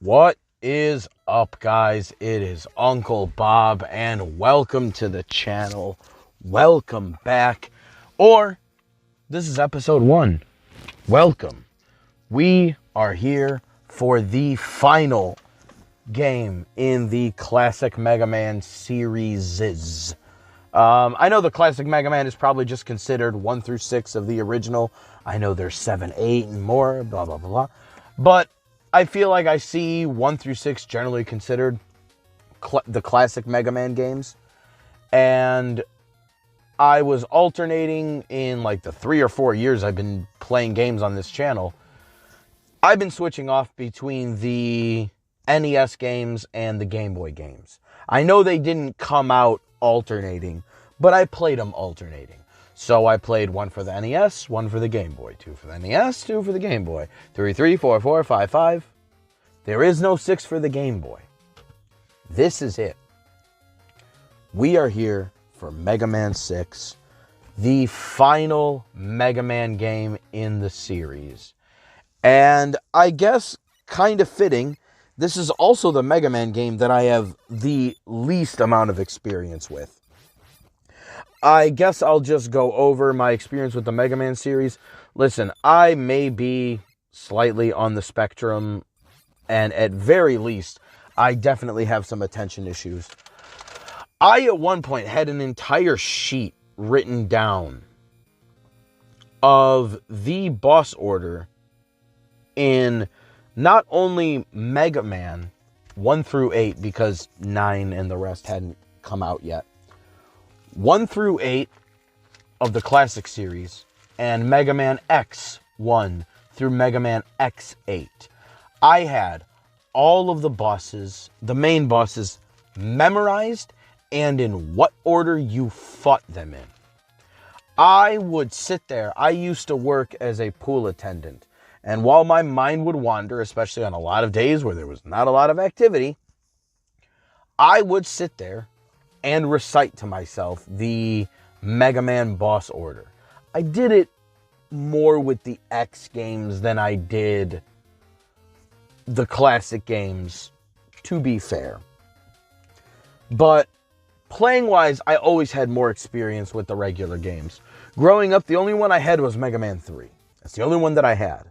What is up, guys? It is Uncle Bob, and welcome to the channel. Welcome back. Or, this is episode 1. Welcome. We are here for the final game in the Classic Mega Man series. I know the Classic Mega Man is probably just considered 1 through 6 of the original. I know there's 7, 8, and more, blah, blah, blah. But I feel like I see 1 through 6 generally considered the classic Mega Man games. And I was alternating in like the 3 or 4 years I've been playing games on this channel. I've been switching off between the NES games and the Game Boy games. I know they didn't come out alternating, but I played them alternating. So I played 1 for the NES, 1 for the Game Boy, 2 for the NES, 2 for the Game Boy, 3, 3, 4, 4, 5, 5. There is no 6 for the Game Boy. This is it. We are here for Mega Man 6, the final Mega Man game in the series. And I guess, kind of fitting, this is also the Mega Man game that I have the least amount of experience with. I guess I'll just go over my experience with the Mega Man series. Listen, I may be slightly on the spectrum, and at very least, I definitely have some attention issues. I, at one point, had an entire sheet written down of the boss order in not only Mega Man 1 through 8, because 9 and the rest hadn't come out yet, 1 through 8 of the classic series, and Mega Man X1 through Mega Man X8. I had all of the bosses, the main bosses, memorized and in what order you fought them in. I would sit there. I used to work as a pool attendant. And while my mind would wander, especially on a lot of days where there was not a lot of activity, I would sit there and recite to myself the Mega Man boss order. I did it more with the X games than I did the classic games, to be fair. But playing-wise, I always had more experience with the regular games. Growing up, the only one I had was Mega Man 3. That's the only one that I had.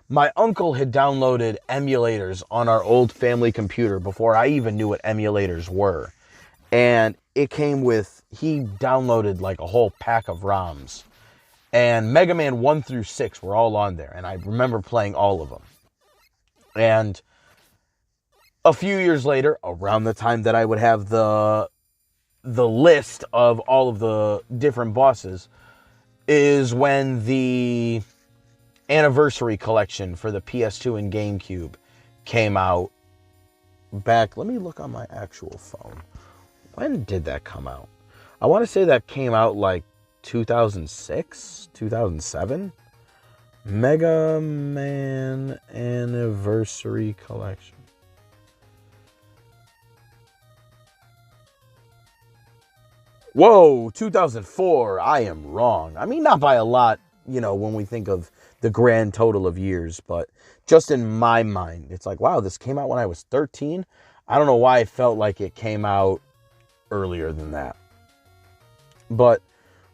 My uncle had downloaded emulators on our old family computer before I even knew what emulators were. And it came with, he downloaded like a whole pack of ROMs. And Mega Man 1 through 6 were all on there. And I remember playing all of them. And a few years later, around the time that I would have the list of all of the different bosses, is when the Anniversary Collection for the PS2 and GameCube came out back. Let me look on my actual phone. When did that come out? I want to say that came out like 2006, 2007. Mega Man Anniversary Collection. Whoa, 2004. I am wrong. I mean, not by a lot, when we think of the grand total of years, but just in my mind, it's like, wow, this came out when I was 13. I don't know why I felt like it came out earlier than that. But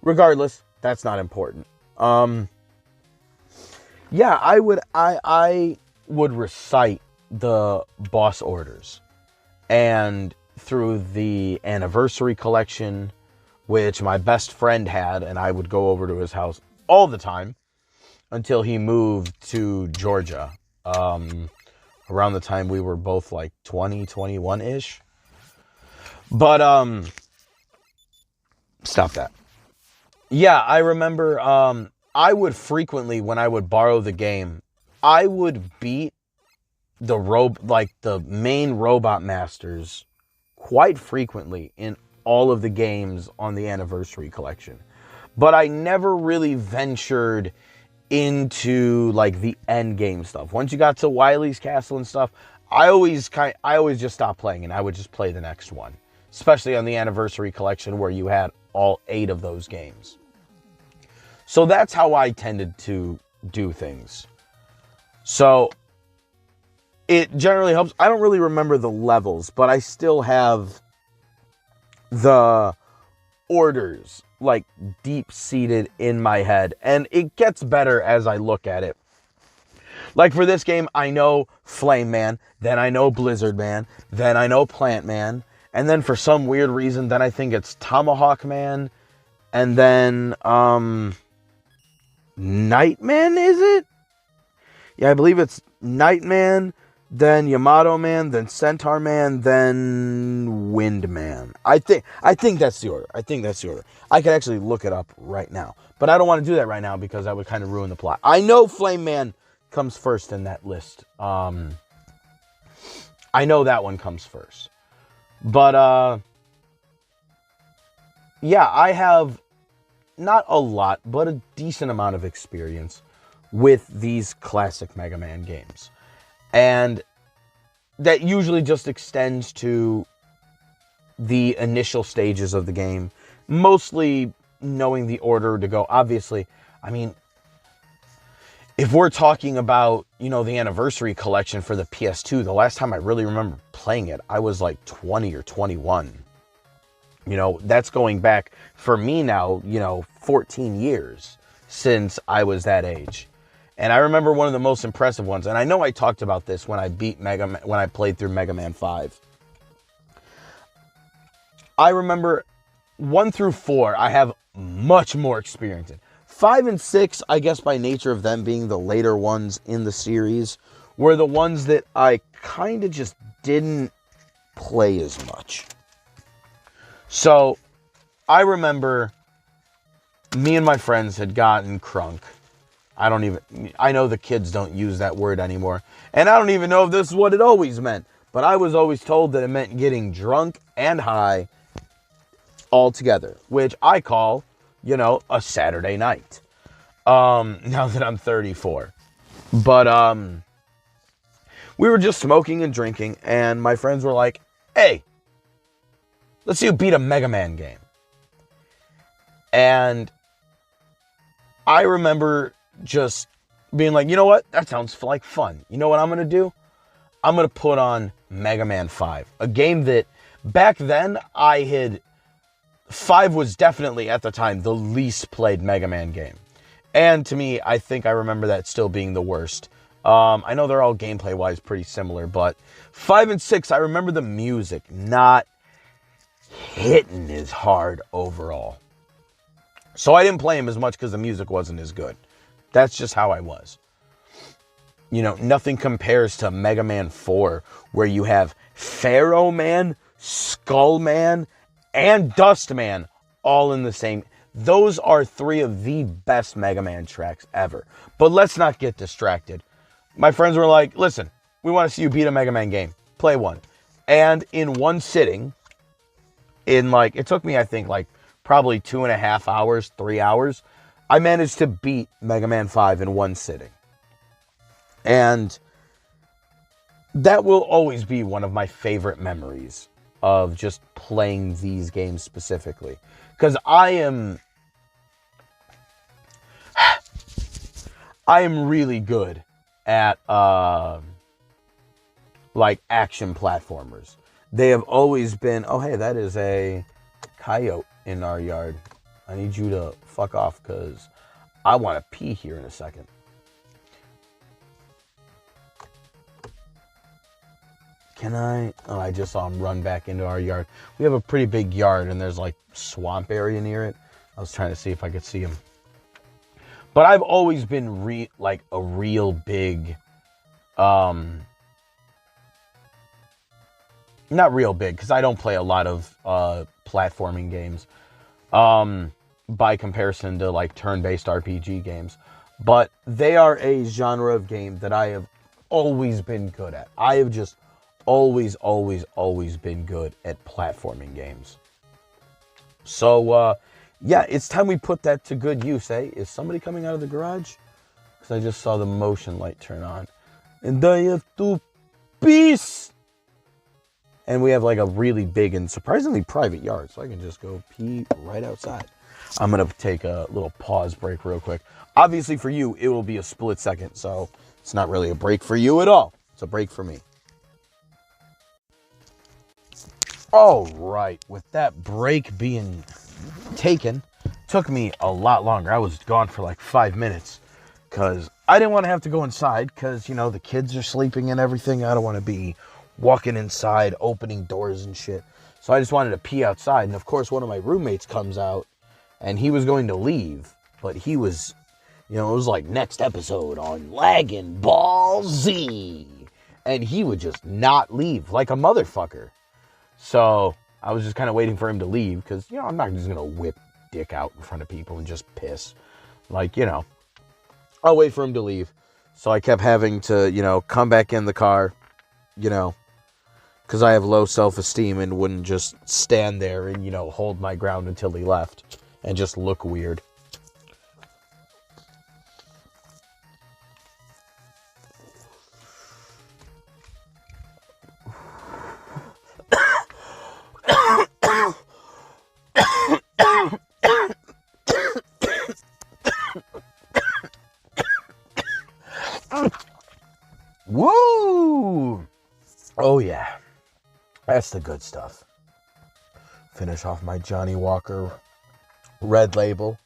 regardless, that's not important. Yeah, I would recite the boss orders. And through the Anniversary Collection, which my best friend had, and I would go over to his house all the time until he moved to Georgia. Around the time we were both like 20, 21-ish. But, stop that. Yeah, I remember, I would frequently, when I would borrow the game, I would beat the main Robot Masters quite frequently in all of the games on the Anniversary Collection. But I never really ventured into like the end game stuff. Once you got to Wily's Castle and stuff, I always just stopped playing and I would just play the next one. Especially on the Anniversary Collection where you had all 8 of those games. So that's how I tended to do things. So it generally helps. I don't really remember the levels, but I still have the orders like deep seated in my head, and it gets better as I look at it. Like for this game, I know Flame Man, then I know Blizzard Man, then I know Plant Man, and then for some weird reason, then I think it's Tomahawk Man, and then Nightman, is it? Yeah, I believe it's Nightman, then Yamato Man, then Centaur Man, then Wind Man. I think that's the order. I could actually look it up right now, but I don't want to do that right now because that would kind of ruin the plot. I know Flame Man comes first in that list. I know that one comes first. But yeah, I have not a lot, but a decent amount of experience with these classic Mega Man games. And that usually just extends to the initial stages of the game, mostly knowing the order to go. Obviously, I mean, if we're talking about, you know, the anniversary collection for the PS2, the last time I really remember playing it, I was like 20 or 21. You know, that's going back for me now, you know, 14 years since I was that age. And I remember one of the most impressive ones, and I know I talked about this when I when I played through Mega Man 5. I remember 1 through 4, I have much more experience in. 5 and 6, I guess by nature of them being the later ones in the series, were the ones that I kind of just didn't play as much. So, I remember me and my friends had gotten crunk. I know the kids don't use that word anymore. And I don't even know if this is what it always meant. But I was always told that it meant getting drunk and high all together. Which I call, you know, a Saturday night. Now that I'm 34. But, we were just smoking and drinking. And my friends were like, hey, let's see you beat a Mega Man game. And I remember just being like, you know what? That sounds like fun. You know what I'm going to do? I'm going to put on Mega Man 5. A game that back then 5 was definitely at the time the least played Mega Man game. And to me, I think I remember that still being the worst. I know they're all gameplay-wise pretty similar, but 5 and 6, I remember the music not hitting as hard overall. So I didn't play them as much because the music wasn't as good. That's just how I was. You know, nothing compares to Mega Man 4, where you have Pharaoh Man, Skull Man, and Dust Man all in the same. Those are 3 of the best Mega Man tracks ever. But let's not get distracted. My friends were like, listen, we want to see you beat a Mega Man game. Play one. And in one sitting, it took me, I think, probably 2.5 hours, 3 hours, I managed to beat Mega Man 5 in one sitting. And that will always be one of my favorite memories of just playing these games specifically. Because I am really good at action platformers. They have always been, oh hey, that is a coyote in our yard. I need you to fuck off because I want to pee here in a second. Can I? Oh, I just saw him run back into our yard. We have a pretty big yard and there's swamp area near it. I was trying to see if I could see him. But I've always been a real big, not real big because I don't play a lot of platforming games. By comparison to turn-based RPG games. But they are a genre of game that I have always been good at. I have just always been good at platforming games. So, yeah, it's time we put that to good use, eh? Is somebody coming out of the garage? Because I just saw the motion light turn on. And I have to peace! And we have a really big and surprisingly private yard, so I can just go pee right outside. I'm going to take a little pause break real quick. Obviously for you, it will be a split second, so it's not really a break for you at all. It's a break for me. All right, with that break being taken, took me a lot longer. I was gone for like 5 minutes because I didn't want to have to go inside because, you know, the kids are sleeping and everything. I don't want to be walking inside, opening doors and shit. So I just wanted to pee outside. And of course, one of my roommates comes out and he was going to leave, but he was, you know, it was like next episode on Lagging Ball Z. And he would just not leave like a motherfucker. So I was just kind of waiting for him to leave because, you know, I'm not just going to whip dick out in front of people and just piss. Like, you know, I'll wait for him to leave. So I kept having to, you know, come back in the car, you know, because I have low self-esteem and wouldn't just stand there and, you know, hold my ground until he left and just look weird. Woo! Oh, yeah. That's the good stuff. Finish off my Johnny Walker Red Label.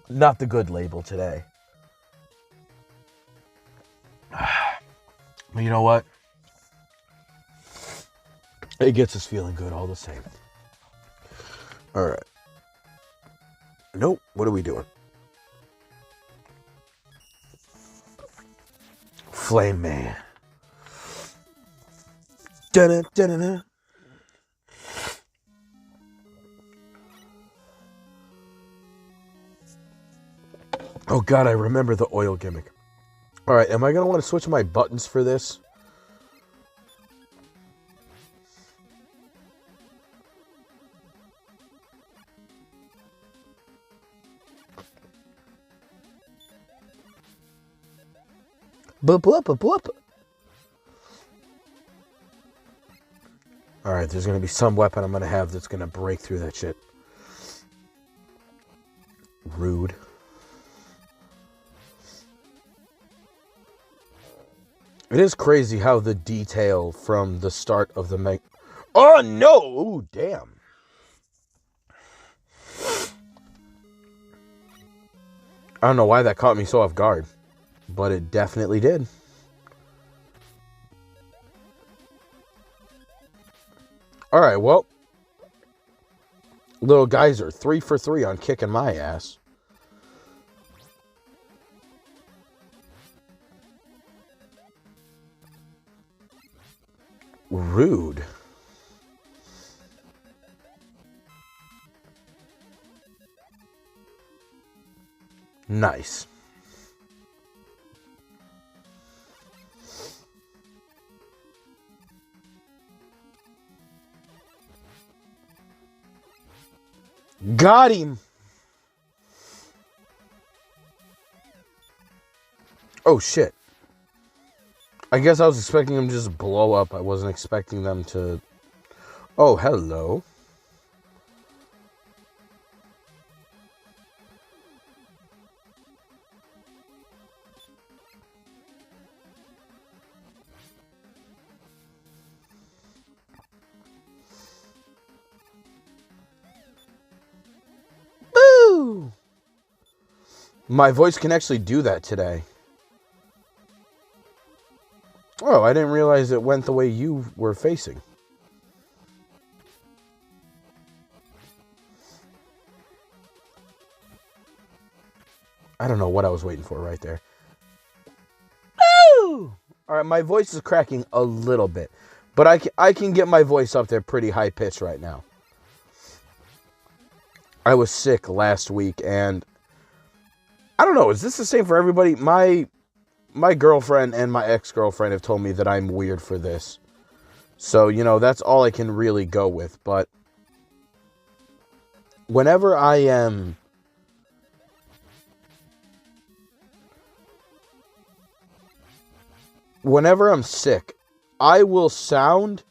Not the good label today. But you know what? It gets us feeling good all the same. All right. Nope. What are we doing? Flame Man. Dun dun dun. Oh God, I remember the oil gimmick. All right, am I gonna want to switch my buttons for this? Bloop. All right, there's going to be some weapon I'm going to have that's going to break through that shit. Rude. It is crazy how the detail from the start of the Oh, no! Ooh, damn. I don't know why that caught me so off guard, but it definitely did. All right, well, little geyser, 3 for 3 on kicking my ass. Rude. Nice. Got him. Oh, shit. I guess I was expecting them to just blow up. I wasn't expecting them to... Oh, hello. Boo! My voice can actually do that today. Oh, I didn't realize it went the way you were facing. I don't know what I was waiting for right there. Woo! All right, my voice is cracking a little bit, but I can get my voice up there pretty high pitched right now. I was sick last week, and I don't know, is this the same for everybody? My girlfriend and my ex-girlfriend have told me that I'm weird for this. So, you know, that's all I can really go with. But whenever I'm sick, I will sound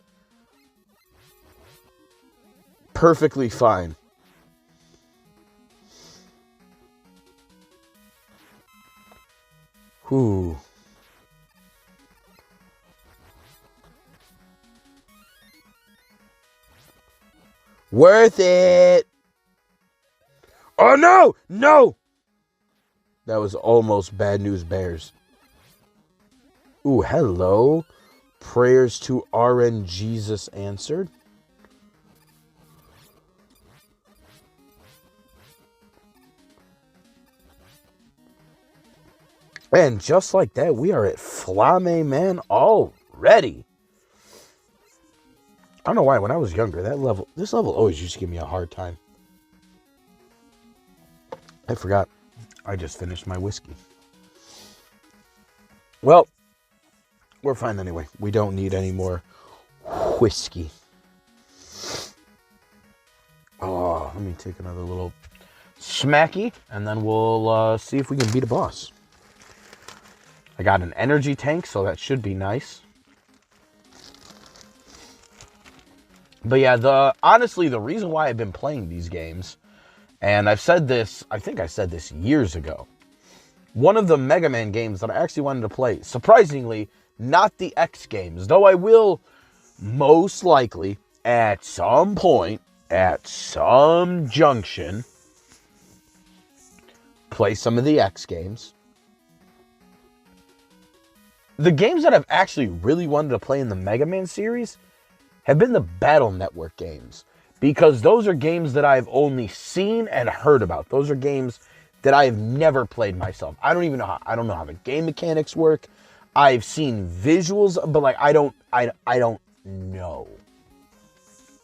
perfectly fine. Ooh. Worth it. Oh, no. No. That was almost Bad News Bears. Ooh, hello. Prayers to RN Jesus answered. And just like that, we are at Flame Man already. I don't know why, when I was younger, this level always used to give me a hard time. I forgot. I just finished my whiskey. Well, we're fine anyway. We don't need any more whiskey. Oh, let me take another little smacky, and then we'll see if we can beat a boss. I got an energy tank, so that should be nice. But yeah, honestly, the reason why I've been playing these games, and I've said this, I think I said this years ago. One of the Mega Man games that I actually wanted to play, surprisingly, not the X games, though I will most likely, at some point, at some junction, play some of the X games. The games that I've actually really wanted to play in the Mega Man series have been the Battle Network games, because those are games that I've only seen and heard about. Those are games that I've never played myself. I don't know how the game mechanics work. I've seen visuals, but like I don't know.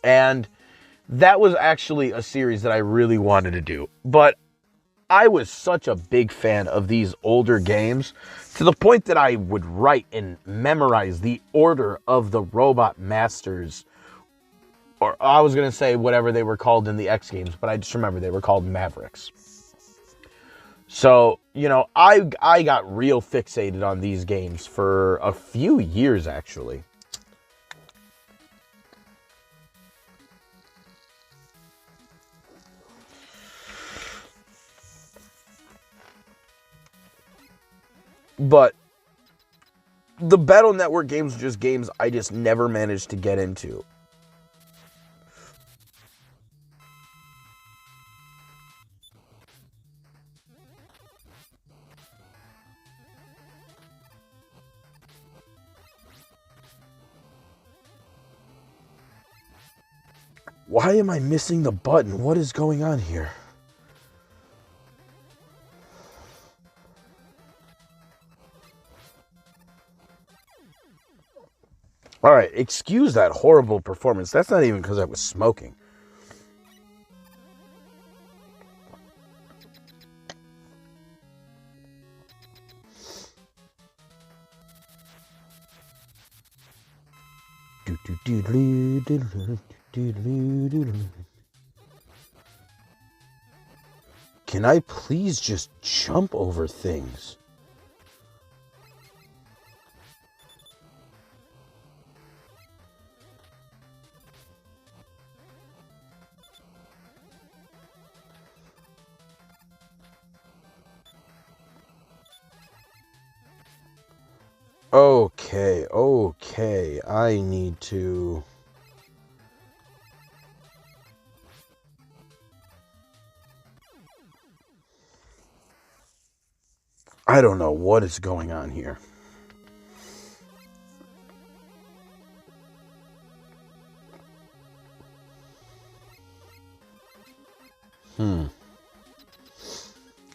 And that was actually a series that I really wanted to do. But I was such a big fan of these older games to the point that I would write and memorize the order of the Robot Masters. Or I was going to say whatever they were called in the X games, but I just remember they were called Mavericks. So, you know, I got real fixated on these games for a few years, actually. But the Battle Network games are just games I just never managed to get into. Why am I missing the button? What is going on here? All right, excuse that horrible performance. That's not even because I was smoking. Can I please just jump over things? Okay, I need to... I don't know what is going on here.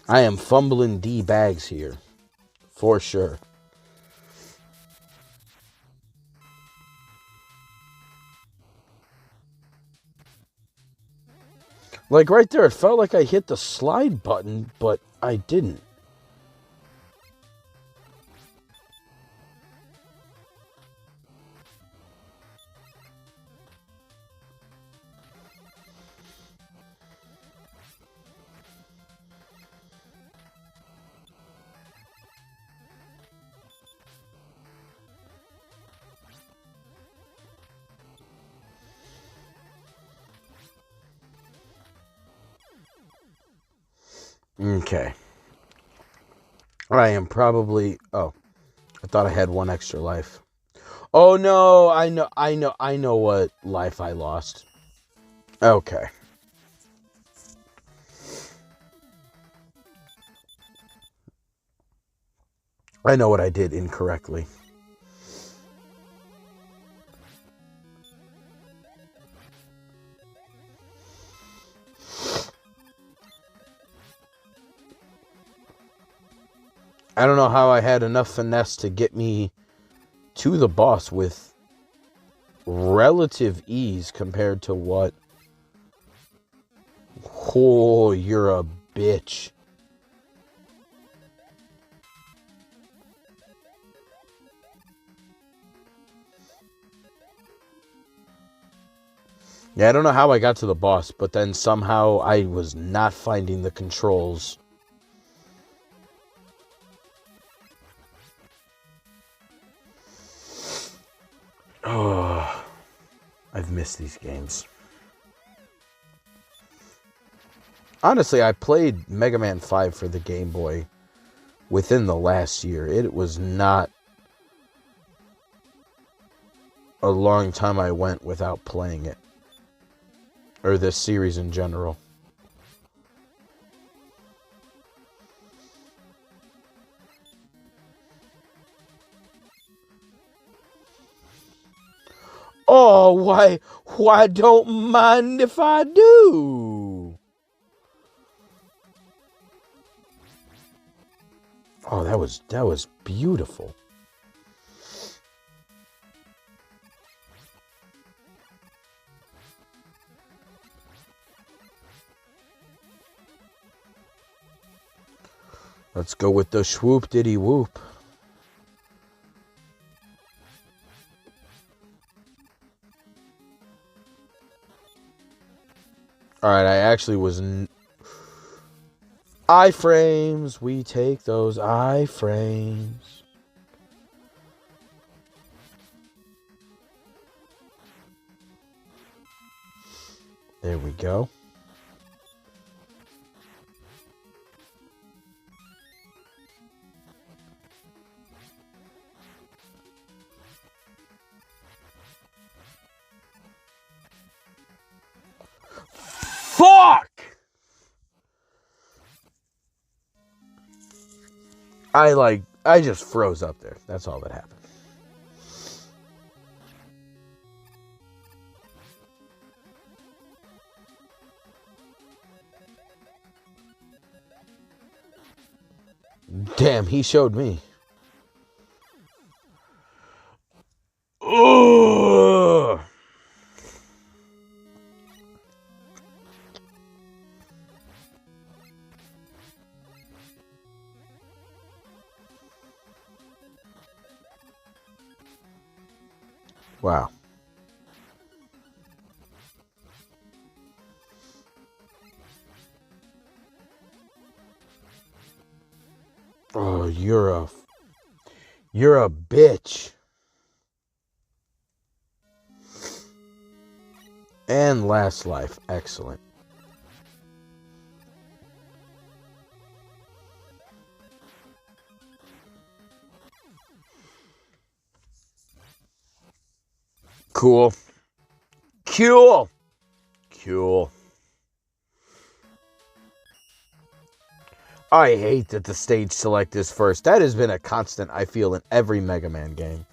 I am fumbling D-bags here. For sure. Like right there, it felt like I hit the slide button, but I didn't. Okay. I am probably... Oh, I thought I had one extra life. Oh no, I know what life I lost. Okay. I know what I did incorrectly. I don't know how I had enough finesse to get me to the boss with relative ease compared to what... Oh, you're a bitch. Yeah, I don't know how I got to the boss, but then somehow I was not finding the controls. Oh, I've missed these games. Honestly, I played Mega Man 5 for the Game Boy within the last year. It was not a long time I went without playing it. Or this series in general. Oh, why don't mind if I do? Oh, that was beautiful. Let's go with the swoop diddy whoop. Alright, I actually was... iframes, we take those iframes. There we go. Fuck! I just froze up there. That's all that happened. Damn, he showed me. Ugh. Wow. Oh, you're a bitch. And last life. Excellent. Cool. Cool. Cool. I hate that the stage select is first. That has been a constant, I feel, in every Mega Man game.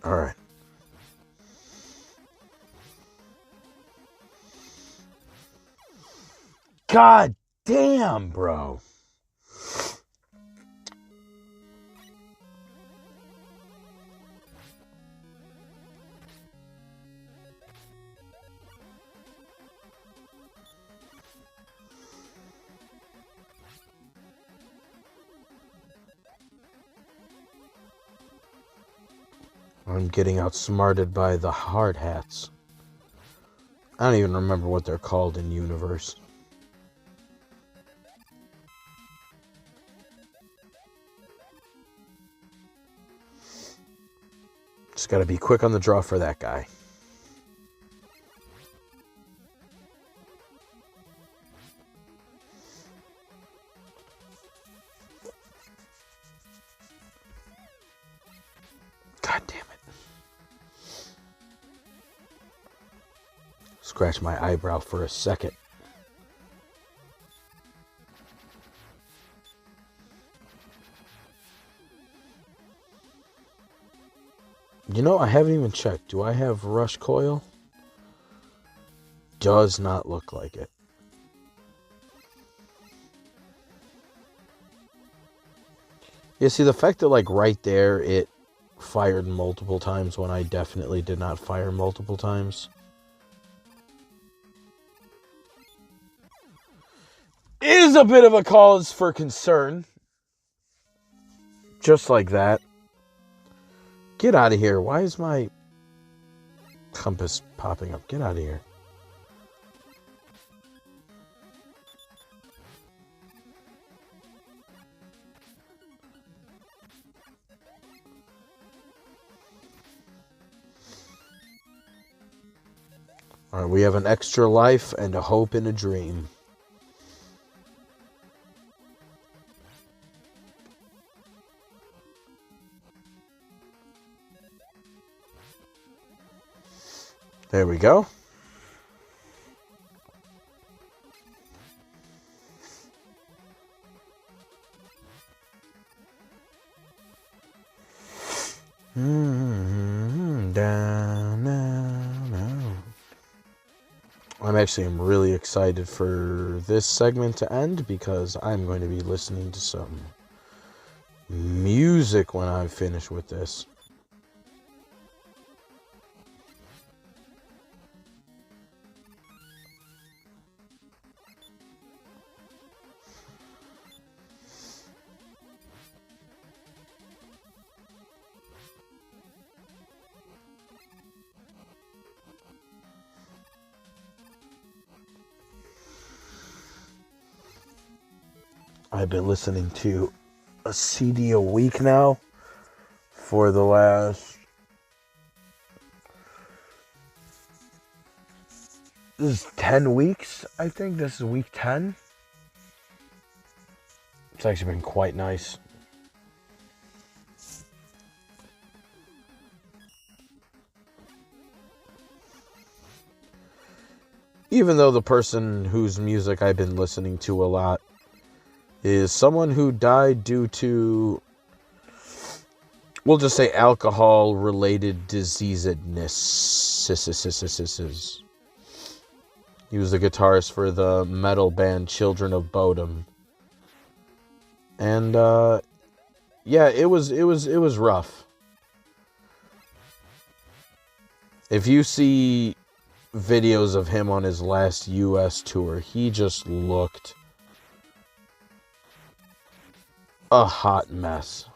Alright. God damn, bro. I'm getting outsmarted by the hard hats. I don't even remember what they're called in Universe. Just got to be quick on the draw for that guy. God damn it. Scratch my eyebrow for a second. You know, I haven't even checked. Do I have Rush Coil? Does not look like it. Yeah, see, the fact that, like, right there, it fired multiple times when I definitely did not fire multiple times is a bit of a cause for concern. Just like that. Get out of here. Why is my compass popping up? Get out of here. Alright, we have an extra life and a hope and a dream. There we go. I'm really excited for this segment to end because I'm going to be listening to some music when I'm finished with this. I've been listening to a CD a week now for the last... This is 10 weeks, I think. This is week 10. It's actually been quite nice. Even though the person whose music I've been listening to a lot is someone who died due to, we'll just say, alcohol-related diseasedness. He was the guitarist for the metal band Children of Bodom. And, yeah, it was rough. If you see videos of him on his last U.S. tour, he just looked a hot mess.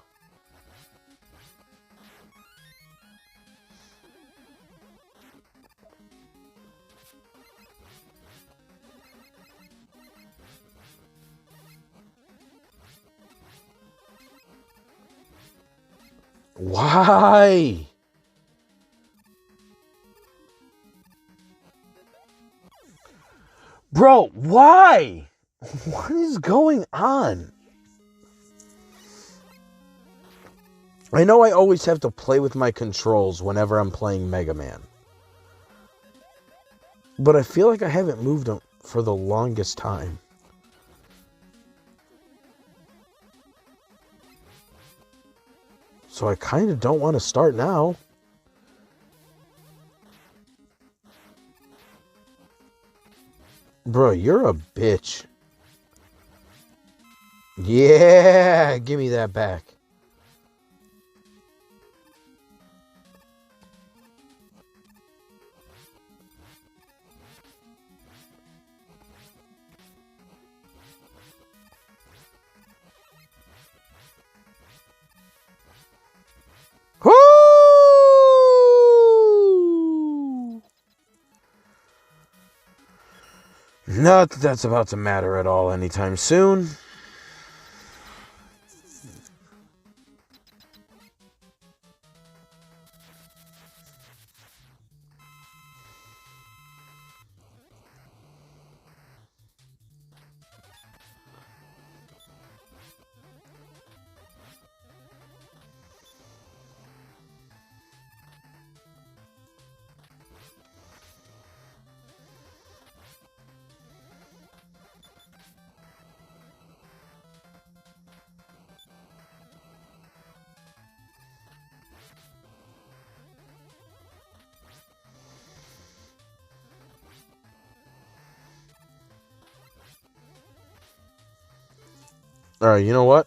Why? Bro, why? What is going on? I know I always have to play with my controls whenever I'm playing Mega Man. But I feel like I haven't moved them for the longest time. So I kind of don't want to start now. Bro, you're a bitch. Yeah, give me that back. Woo! Not that that's about to matter at all anytime soon. All right, you know what?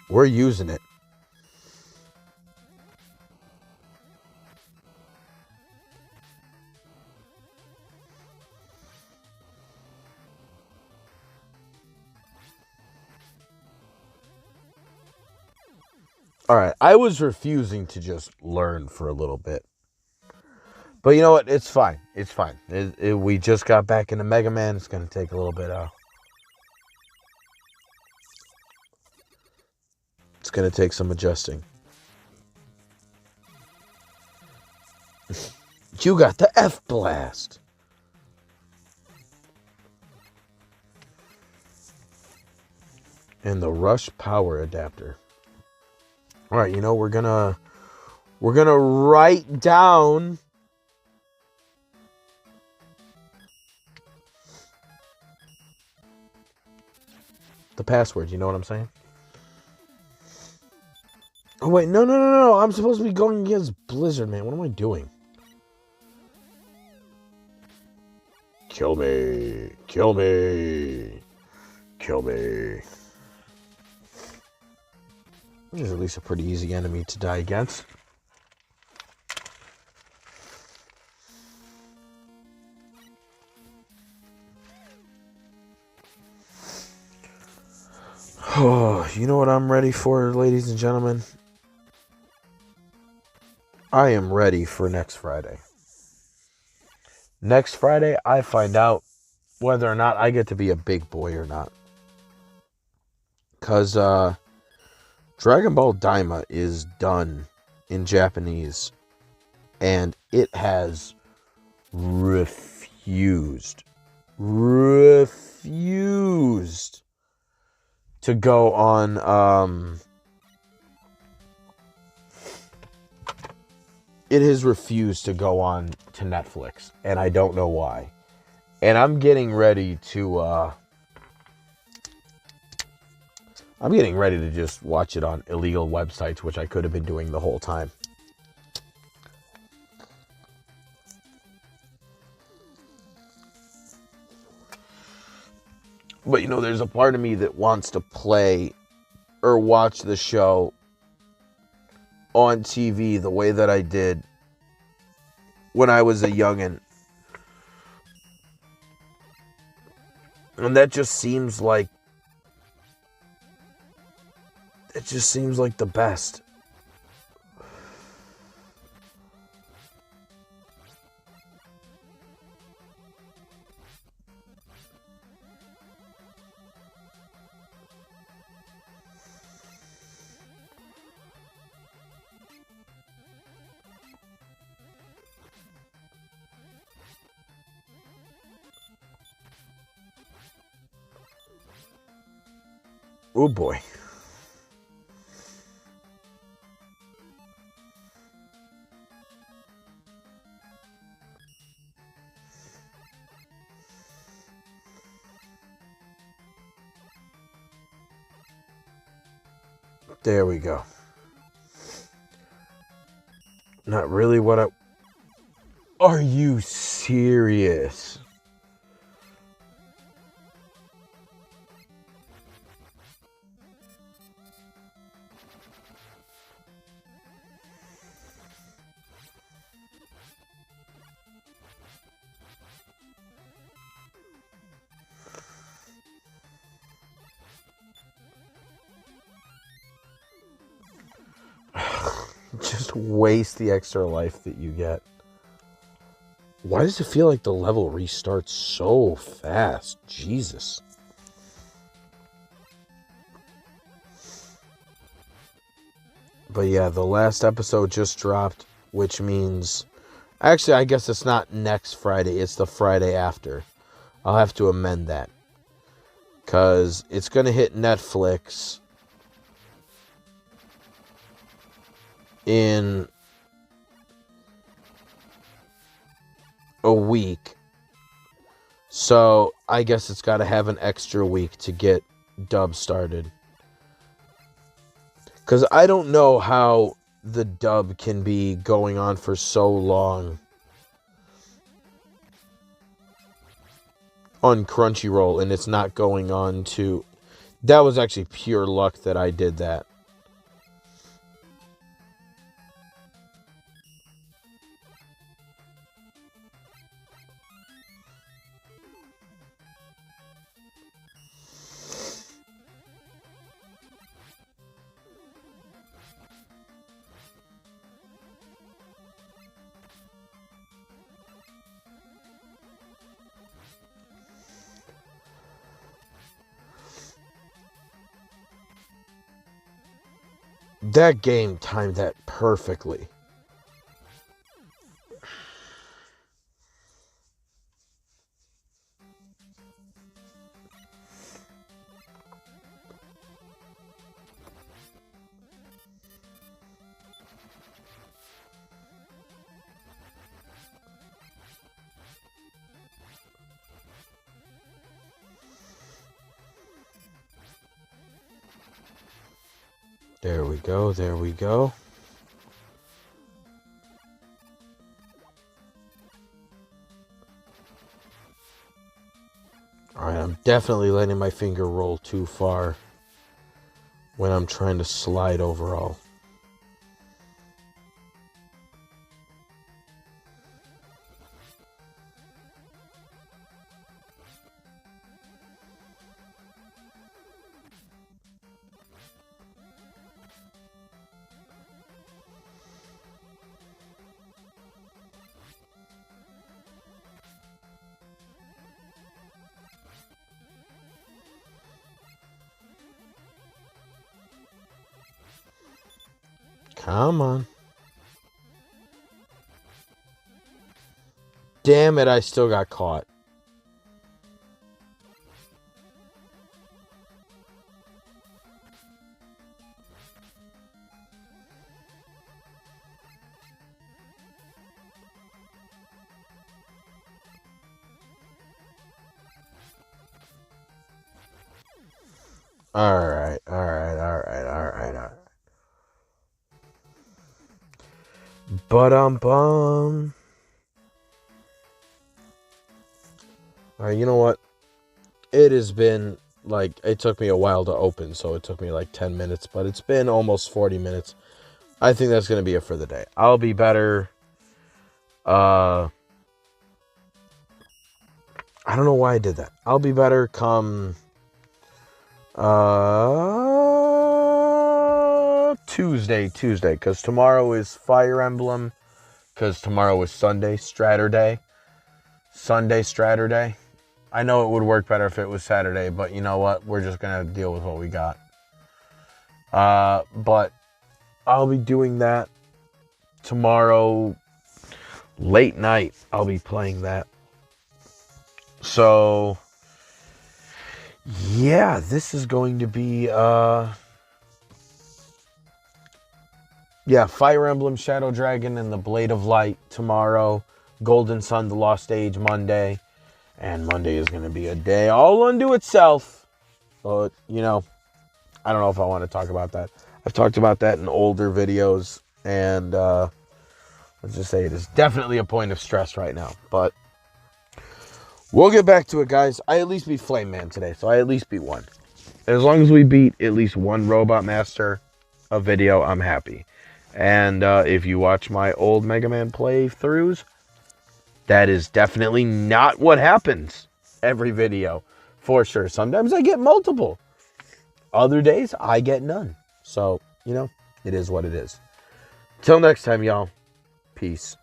We're using it. All right, I was refusing to just learn for a little bit. But you know what? It's fine. It's fine. We just got back into Mega Man. It's going to take a little bit. It's going to take some adjusting. You got the F-Blast. And the Rush Power Adapter. All right, you know, we're gonna write down the password. You know what I'm saying? Oh wait, no! I'm supposed to be going against Blizzard, man. What am I doing? Kill me! Kill me! Kill me! This is at least a pretty easy enemy to die against. Oh, you know what I'm ready for, ladies and gentlemen? I am ready for next Friday. Next Friday, I find out whether or not I get to be a big boy or not. Because, Dragon Ball Daima is done in Japanese, and it has refused to go on, it has refused to go on to Netflix, and I don't know why. And I'm getting ready to just watch it on illegal websites, which I could have been doing the whole time. But, you know, there's a part of me that wants to play or watch the show on TV the way that I did when I was a youngin'. And that just seems like the best. Oh boy. There we go. Not really what I... Are you serious? Just waste the extra life that you get. Why does it feel like the level restarts so fast? Jesus. But yeah, the last episode just dropped, which means... Actually, I guess it's not next Friday. It's the Friday after. I'll have to amend that. Because it's going to hit Netflix in a week. So I guess it's got to have an extra week to get dub started. Because I don't know how the dub can be going on for so long on Crunchyroll and it's not going on to... That was actually pure luck that I did that. That game timed that perfectly. There we go, there we go. Alright, I'm definitely letting my finger roll too far when I'm trying to slide overall. Come on. Damn it, I still got caught. Alright. Bum. Alright, you know what? It has been, like, it took me a while to open, so it took me like 10 minutes, but it's been almost 40 minutes. I think that's going to be it for the day. I'll be better. I don't know why I did that. I'll be better come Tuesday, because tomorrow is Fire Emblem, because tomorrow is Sunday, Straturday. I know it would work better if it was Saturday, but you know what? We're just going to deal with what we got. But I'll be doing that tomorrow late night. I'll be playing that. So, yeah, this is going to be, Fire Emblem, Shadow Dragon, and the Blade of Light tomorrow. Golden Sun, The Lost Age Monday. And Monday is going to be a day all unto itself. But, you know, I don't know if I want to talk about that. I've talked about that in older videos. And let's just say it is definitely a point of stress right now. But we'll get back to it, guys. I at least beat Flame Man today. So I at least beat one. As long as we beat at least one Robot Master a video, I'm happy. And if you watch my old Mega Man playthroughs, that is definitely not what happens every video, for sure. Sometimes I get multiple. Other days, I get none. So, you know, it is what it is. Till next time, y'all. Peace.